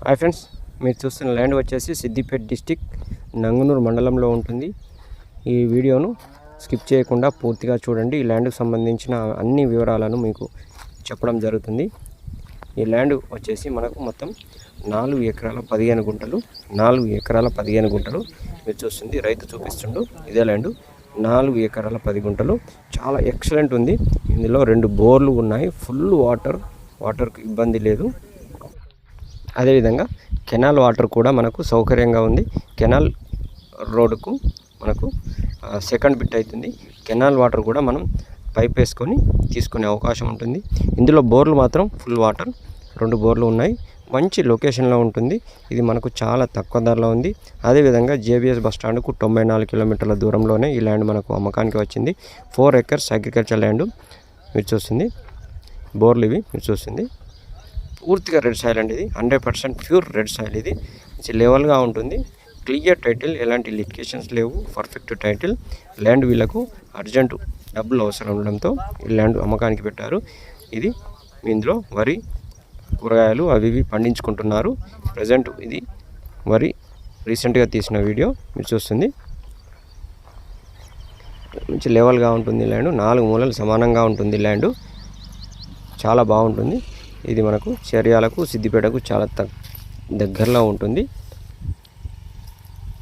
Hi friends, మీరు చూస్తున్న land వచ్చేసి సిద్దిపేట డిస్టిక్ నంగునూరు మండలంలో ఉంటుంది. ఈ వీడియోను స్కిప్ చేయకుండా పూర్తిగా చూడండి. ఈ ల్యాండ్కి సంబంధించిన అన్ని వివరాలను మీకు చెప్పడం జరుగుతుంది. ఈ ల్యాండ్ వచ్చేసి మనకు మొత్తం 4 ఎకరాల 15 గుంటలు 4 ఎకరాల 15 గుంటలు మీరు చూస్తుంది. రైతు చూపిస్తుండు ఇదే ల్యాండ్ 4 ఎకరాల 10 గుంటలు. చాలా ఎక్సలెంట్ ఉంది. ఇందులో 2 బోర్లు ఉన్నాయి. ఫుల్ వాటర్కి ఇబ్బంది లేదు. అదేవిధంగా కెనాల్ వాటర్ కూడా మనకు సౌకర్యంగా ఉంది. కెనాల్ రోడ్డుకు మనకు సెకండ్ బిట్ అవుతుంది. కెనాల్ వాటర్ కూడా మనం పైప్ వేసుకొని తీసుకునే అవకాశం ఉంటుంది. ఇందులో బోర్లు మాత్రం ఫుల్ వాటర్ 2 బోర్లు ఉన్నాయి. మంచి లొకేషన్లో ఉంటుంది. ఇది మనకు చాలా తక్కువ ధరలో ఉంది. అదేవిధంగా జేబీఎస్ బస్ స్టాండ్కు 94 కిలోమీటర్ల దూరంలోనే ఈ ల్యాండ్ మనకు అమ్మకానికి వచ్చింది. 4 ఎకర్స్ అగ్రికల్చర్ ల్యాండ్ మీరు చూస్తుంది. బోర్లు ఇవి మీరు చూస్తుంది. పూర్తిగా రెడ్ సాయిల్ అండి. ఇది 100% ప్యూర్ రెడ్ సాయిల్. ఇది లెవెల్గా ఉంటుంది. క్లియర్ టైటిల్, ఎలాంటి లిటికేషన్స్ లేవు. Perfect title. ల్యాండ్ వీళ్ళకు అర్జెంటు డబ్బులు అవసరం ఉండడంతో ఈ ల్యాండ్ అమ్మకానికి పెట్టారు. ఇది ఇందులో వరి, కూరగాయలు అవి ఇవి పండించుకుంటున్నారు. ప్రజెంట్ ఇది వరి రీసెంట్గా తీసిన వీడియో మీరు చూస్తుంది. మంచి లెవెల్గా ఉంటుంది ల్యాండ్. 4 మూలలు సమానంగా ఉంటుంది ల్యాండ్. చాలా బాగుంటుంది. ఇది మనకు చర్యాలకు, సిద్దిపేటకు చాలా దగ్గరలో ఉంటుంది.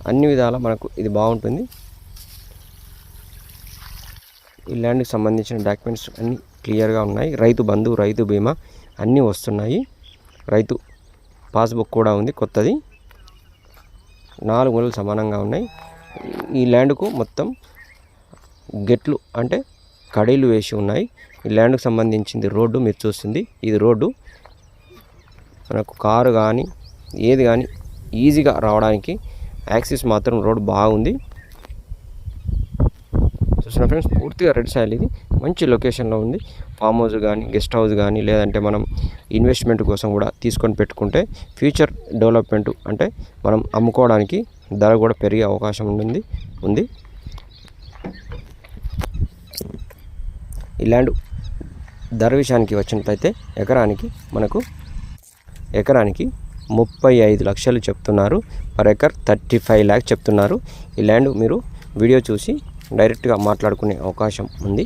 అన్ని విధాలా మనకు ఇది బాగుంటుంది. ఈ ల్యాండ్కి సంబంధించిన డాక్యుమెంట్స్ అన్నీ క్లియర్గా ఉన్నాయి. రైతు బంధు, రైతు బీమా అన్నీ వస్తున్నాయి. రైతు పాస్బుక్ కూడా ఉంది కొత్తది. 4 మూలలు సమానంగా ఉన్నాయి. ఈ ల్యాండ్కు మొత్తం గెట్లు అంటే కడీలు వేసి ఉన్నాయి. ఈ ల్యాండ్కి సంబంధించింది రోడ్డు మీరు చూస్తుంది. ఇది రోడ్డు మనకు కారు కానీ ఏది కానీ ఈజీగా రావడానికి యాక్సిస్ మాత్రం రోడ్డు బాగుంది. చూసిన ఫ్రెండ్స్, పూర్తిగా రెడ్ సాయిల్. ఇది మంచి లొకేషన్లో ఉంది. ఫామ్ హౌస్ కానీ, గెస్ట్ హౌస్ కానీ, లేదంటే మనం ఇన్వెస్ట్మెంట్ కోసం కూడా తీసుకొని పెట్టుకుంటే ఫ్యూచర్ డెవలప్మెంట్ అంటే మనం అమ్ముకోవడానికి ధర కూడా పెరిగే అవకాశం ఉంది. ఈ ల్యాండ్ ధర విషయానికి వచ్చినట్లయితే ఎకరానికి 35 లక్షలు చెప్తున్నారు. పర్ ఎకర్ 35 lakhs చెప్తున్నారు. ఈ ల్యాండ్ మీరు వీడియో చూసి డైరెక్ట్గా మాట్లాడుకునే అవకాశం ఉంది.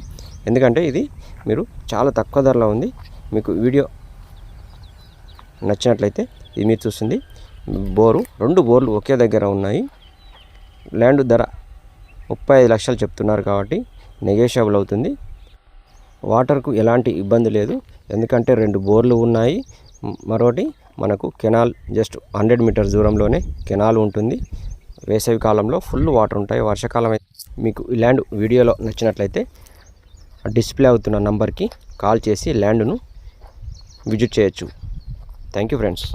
ఎందుకంటే ఇది మీరు చాలా తక్కువ ధరలో ఉంది. మీకు వీడియో నచ్చినట్లయితే ఇది మీరు చూస్తుంది. 2 బోర్లు ఒకే దగ్గర ఉన్నాయి. ల్యాండ్ ధర 35 లక్షలు చెప్తున్నారు కాబట్టి నెగోషియబుల్ అవుతుంది. వాటర్కు ఎలాంటి ఇబ్బంది లేదు. ఎందుకంటే 2 బోర్లు ఉన్నాయి. మరోటి మనకు కెనాల్ జస్ట్ 100 మీటర్స్ దూరంలోనే కెనాల్ ఉంటుంది. వేసవి కాలంలో ఫుల్ వాటర్ ఉంటాయి. వర్షాకాలం అయితే మీకు ఈ ల్యాండ్ వీడియోలో నచ్చినట్లయితే డిస్ప్లే అవుతున్న నంబర్కి కాల్ చేసి ల్యాండ్ను విజిట్ చేయొచ్చు. Thank you friends.